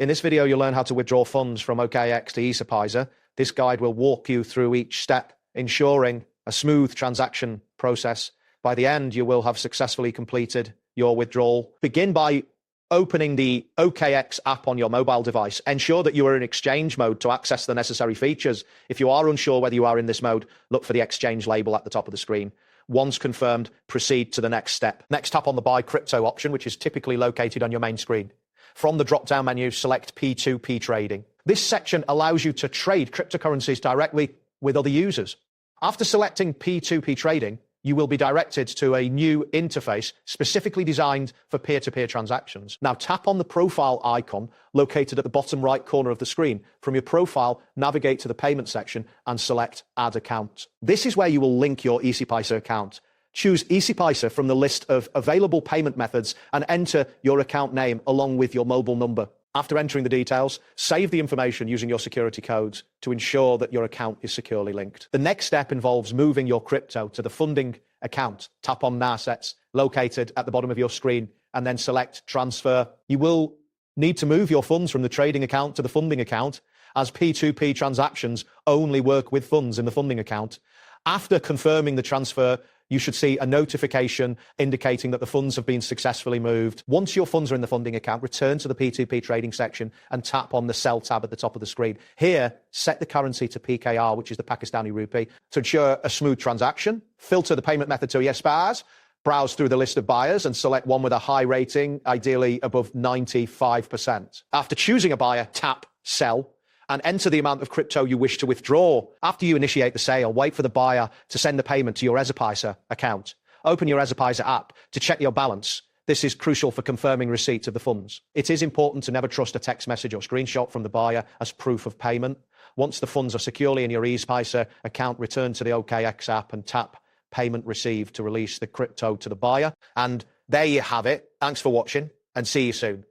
In this video, you'll learn how to withdraw funds from OKX to Easypaisa. This guide will walk you through each step, ensuring a smooth transaction process. By the end, you will have successfully completed your withdrawal. Begin by opening the OKX app on your mobile device. Ensure that you are in exchange mode to access the necessary features. If you are unsure whether you are in this mode, look for the exchange label at the top of the screen. Once confirmed, proceed to the next step. Next, tap on the Buy Crypto option, which is typically located on your main screen. From the drop-down menu, select P2P Trading. This section allows you to trade cryptocurrencies directly with other users. After selecting P2P Trading, you will be directed to a new interface specifically designed for peer-to-peer transactions. Now tap on the profile icon located at the bottom right corner of the screen. From your profile, navigate to the payment section and select Add Account. This is where you will link your Easypaisa account. Choose Easypaisa from the list of available payment methods and enter your account name along with your mobile number. After entering the details, save the information using your security codes to ensure that your account is securely linked. The next step involves moving your crypto to the funding account. Tap on Assets located at the bottom of your screen and then select Transfer. You will need to move your funds from the trading account to the funding account, as P2P transactions only work with funds in the funding account. After confirming the transfer, you should see a notification indicating that the funds have been successfully moved. Once your funds are in the funding account, return to the P2P trading section and tap on the Sell tab at the top of the screen. Here, set the currency to PKR, which is the Pakistani rupee, to ensure a smooth transaction. Filter the payment method to Easypaisa, browse through the list of buyers and select one with a high rating, ideally above 95%. After choosing a buyer, tap Sell and enter the amount of crypto you wish to withdraw. After you initiate the sale, wait for the buyer to send the payment to your Easypaisa account. Open your Easypaisa app to check your balance. This is crucial for confirming receipt of the funds. It is important to never trust a text message or screenshot from the buyer as proof of payment. Once the funds are securely in your Easypaisa account, return to the OKX app and tap Payment Received to release the crypto to the buyer. And there you have it. Thanks for watching and see you soon.